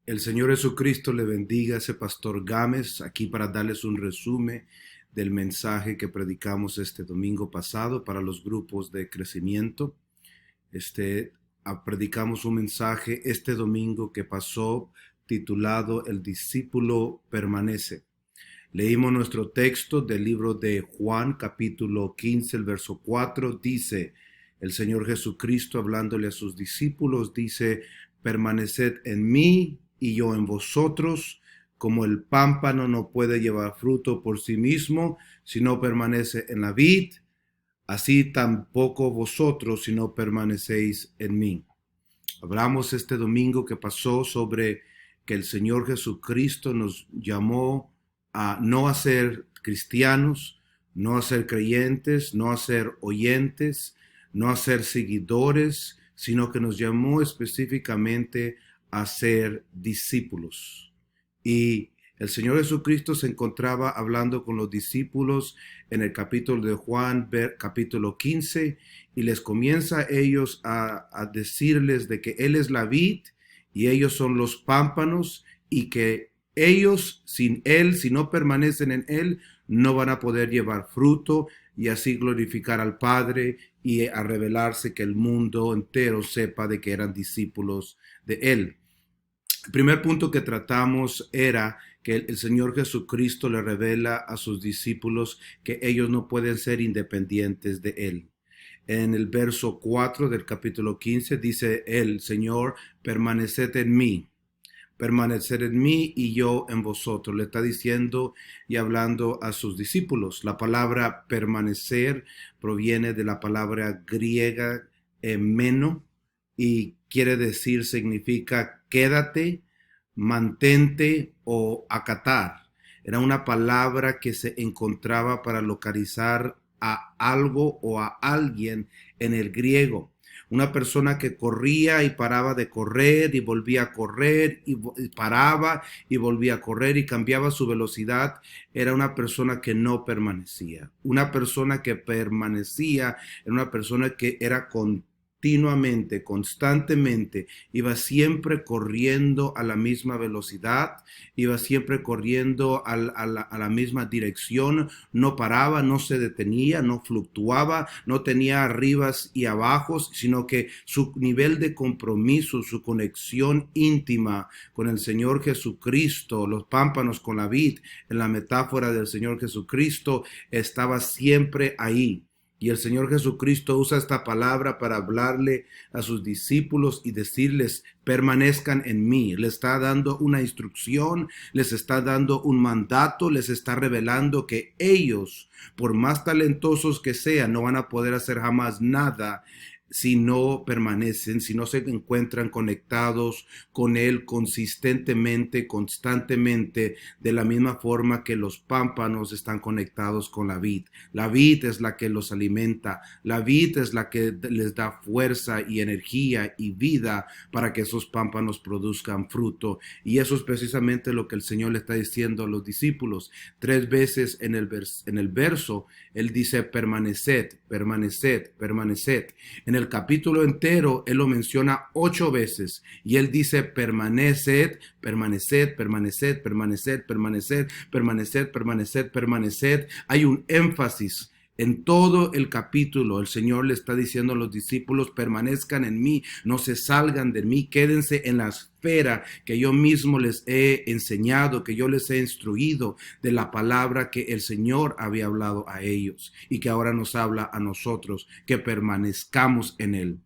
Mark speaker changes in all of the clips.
Speaker 1: El Señor Jesucristo le bendiga a ese pastor Gámez aquí para darles un resumen del mensaje que predicamos este domingo pasado para los grupos de crecimiento. Predicamos un mensaje este domingo que pasó titulado El discípulo permanece. Leímos nuestro texto del libro de Juan, capítulo 15, el verso 4, dice, el Señor Jesucristo hablándole a sus discípulos, dice, permaneced en mí y yo en vosotros, como el pámpano no puede llevar fruto por sí mismo, si no permanece en la vid, así tampoco vosotros si no permanecéis en mí. Hablamos este domingo que pasó sobre que el Señor Jesucristo nos llamó a no a ser cristianos, no a ser creyentes, no a ser oyentes, no a ser seguidores, sino que nos llamó específicamente a ser discípulos. Y el Señor Jesucristo se encontraba hablando con los discípulos en el capítulo de Juan, capítulo 15, y les comienza a ellos a decirles de que Él es la vid y ellos son los pámpanos y que ellos sin Él, si no permanecen en Él, no van a poder llevar fruto y así glorificar al Padre y a revelarse que el mundo entero sepa de que eran discípulos de Él. El primer punto que tratamos era que el Señor Jesucristo le revela a sus discípulos que ellos no pueden ser independientes de Él. En el verso 4 del capítulo 15 dice el Señor, permanecer en mí y yo en vosotros. Le está diciendo y hablando a sus discípulos. La palabra permanecer proviene de la palabra griega meno y quiere decir, significa quédate, mantente o acatar. Era una palabra que se encontraba para localizar a algo o a alguien en el griego. Una persona que corría y paraba de correr y volvía a correr y paraba y volvía a correr y cambiaba su velocidad, era una persona que no permanecía. Una persona que permanecía era una persona que era continuamente, constantemente, iba siempre corriendo a la misma velocidad, iba siempre corriendo a la misma dirección, no paraba, no se detenía, no fluctuaba, no tenía arribas y abajos, sino que su nivel de compromiso, su conexión íntima con el Señor Jesucristo, los pámpanos con la vid, en la metáfora del Señor Jesucristo, estaba siempre ahí. Y el Señor Jesucristo usa esta palabra para hablarle a sus discípulos y decirles, permanezcan en mí. Les está dando una instrucción, les está dando un mandato, les está revelando que ellos, por más talentosos que sean, no van a poder hacer jamás nada si no permanecen, si no se encuentran conectados con Él consistentemente, constantemente, de la misma forma que los pámpanos están conectados con la vid. La vid es la que los alimenta, la vid es la que les da fuerza y energía y vida para que esos pámpanos produzcan fruto. Y eso es precisamente lo que el Señor le está diciendo a los discípulos. 3 veces en el verso, Él dice permaneced, permaneced, permaneced. En el capítulo entero, Él lo menciona 8 veces y Él dice permaneced, permaneced, permaneced, permaneced, permaneced, permaneced, permaneced, permaneced. Hay un énfasis. En todo el capítulo, el Señor le está diciendo a los discípulos, permanezcan en mí, no se salgan de mí, quédense en la esfera que yo mismo les he enseñado, que yo les he instruido de la palabra que el Señor había hablado a ellos y que ahora nos habla a nosotros, que permanezcamos en Él.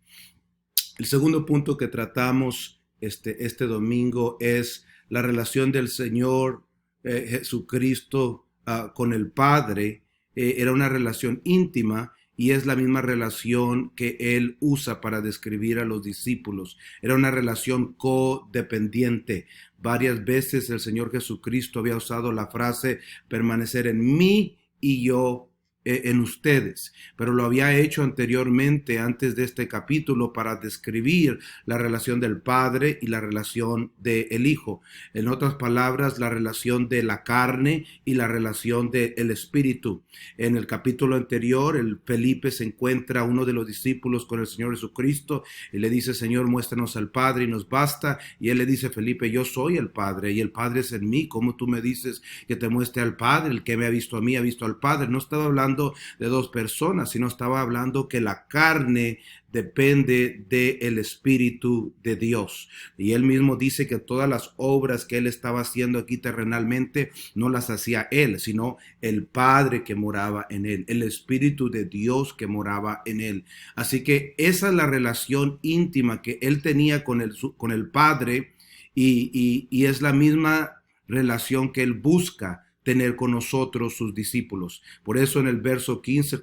Speaker 1: El segundo punto que tratamos este domingo es la relación del Señor Jesucristo con el Padre. Era una relación íntima y es la misma relación que Él usa para describir a los discípulos. Era una relación codependiente. Varias veces el Señor Jesucristo había usado la frase permanecer en mí y yo en ustedes, pero lo había hecho anteriormente, antes de este capítulo, para describir la relación del Padre y la relación del Hijo. En otras palabras, la relación de la carne y la relación del Espíritu. En el capítulo anterior, el Felipe se encuentra uno de los discípulos con el Señor Jesucristo y le dice: Señor, muéstranos al Padre y nos basta. Y él le dice: Felipe, yo soy el Padre y el Padre es en mí. ¿Cómo tú me dices que te muestre al Padre? El que me ha visto a mí ha visto al Padre. No estaba hablando de dos personas, sino estaba hablando que la carne depende del Espíritu de Dios. Y él mismo dice que todas las obras que él estaba haciendo aquí terrenalmente no las hacía él, sino el Padre que moraba en él, el Espíritu de Dios que moraba en él. Así que esa es la relación íntima que él tenía con el Padre, y es la misma relación que él busca tener con nosotros, sus discípulos. Por eso en el verso 15,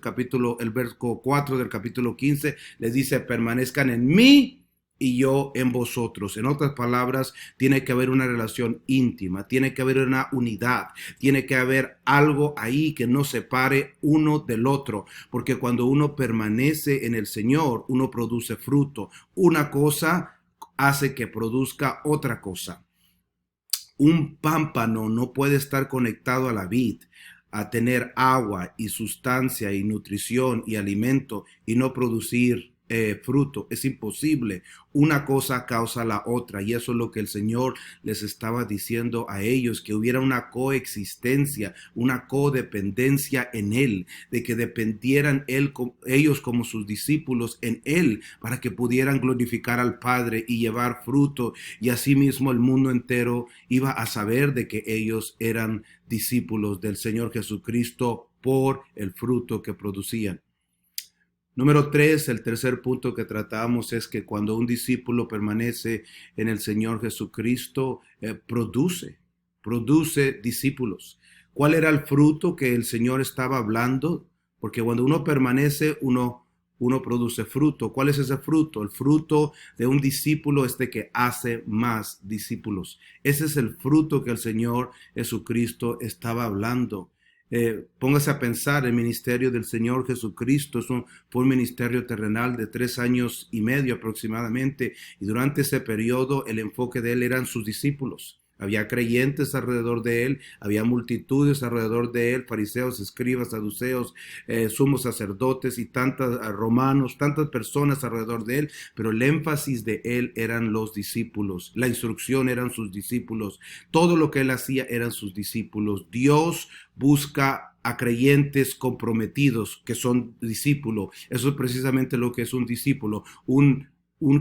Speaker 1: el verso 4 del capítulo 15, les dice: permanezcan en mí y yo en vosotros. En otras palabras, tiene que haber una relación íntima, tiene que haber una unidad, tiene que haber algo ahí que no separe uno del otro, porque cuando uno permanece en el Señor, uno produce fruto. Una cosa hace que produzca otra cosa. Un pámpano no puede estar conectado a la vid, a tener agua y sustancia y nutrición y alimento, y no producir fruto. Es imposible. Una cosa causa la otra, y eso es lo que el Señor les estaba diciendo a ellos, que hubiera una coexistencia, una codependencia en Él, de que dependieran ellos como sus discípulos en Él, para que pudieran glorificar al Padre y llevar fruto, y asimismo el mundo entero iba a saber de que ellos eran discípulos del Señor Jesucristo por el fruto que producían. Número 3, el tercer punto que tratamos es que cuando un discípulo permanece en el Señor Jesucristo, produce discípulos. ¿Cuál era el fruto que el Señor estaba hablando? Porque cuando uno permanece, uno produce fruto. ¿Cuál es ese fruto? El fruto de un discípulo es de que hace más discípulos. Ese es el fruto que el Señor Jesucristo estaba hablando. Póngase a pensar, el ministerio del Señor Jesucristo fue un ministerio terrenal de 3 años y medio aproximadamente, y durante ese periodo el enfoque de él eran sus discípulos. Había creyentes alrededor de él, había multitudes alrededor de él, fariseos, escribas, saduceos, sumos sacerdotes y romanos, tantas personas alrededor de él, pero el énfasis de él eran los discípulos, la instrucción eran sus discípulos, todo lo que él hacía eran sus discípulos. Dios busca a creyentes comprometidos que son discípulos. Eso es precisamente lo que es un discípulo, un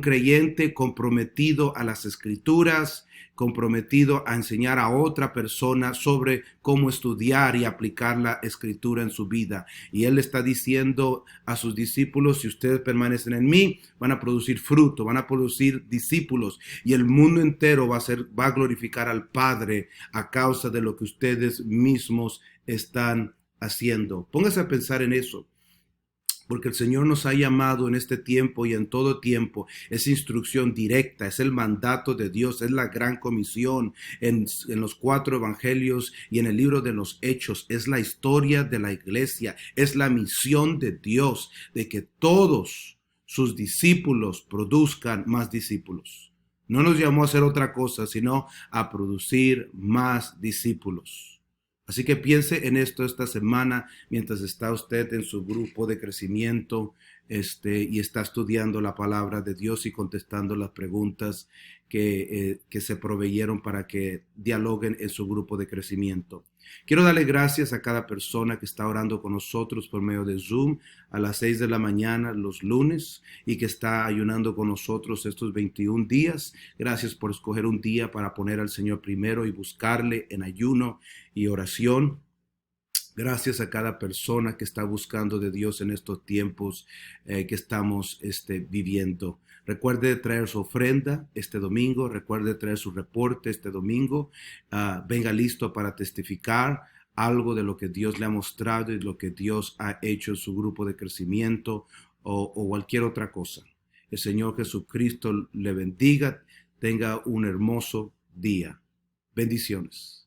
Speaker 1: creyente comprometido a las escrituras, comprometido a enseñar a otra persona sobre cómo estudiar y aplicar la escritura en su vida. Y él está diciendo a sus discípulos: si ustedes permanecen en mí, van a producir fruto, van a producir discípulos, y el mundo entero va a glorificar al Padre a causa de lo que ustedes mismos están haciendo. Póngase a pensar en eso, porque el Señor nos ha llamado en este tiempo y en todo tiempo. Es instrucción directa, es el mandato de Dios, es la gran comisión en los 4 evangelios y en el libro de los Hechos. Es la historia de la iglesia, es la misión de Dios, de que todos sus discípulos produzcan más discípulos. No nos llamó a hacer otra cosa, sino a producir más discípulos. Así que piense en esto esta semana mientras está usted en su grupo de crecimiento, y está estudiando la palabra de Dios y contestando las preguntas que se proveyeron para que dialoguen en su grupo de crecimiento. Quiero darle gracias a cada persona que está orando con nosotros por medio de Zoom a las 6 de la mañana los lunes, y que está ayunando con nosotros estos 21 días. Gracias por escoger un día para poner al Señor primero y buscarle en ayuno y oración. Gracias a cada persona que está buscando de Dios en estos tiempos que estamos viviendo. Recuerde traer su ofrenda este domingo, recuerde traer su reporte este domingo. Venga listo para testificar algo de lo que Dios le ha mostrado y lo que Dios ha hecho en su grupo de crecimiento, o cualquier otra cosa. El Señor Jesucristo le bendiga. Tenga un hermoso día. Bendiciones.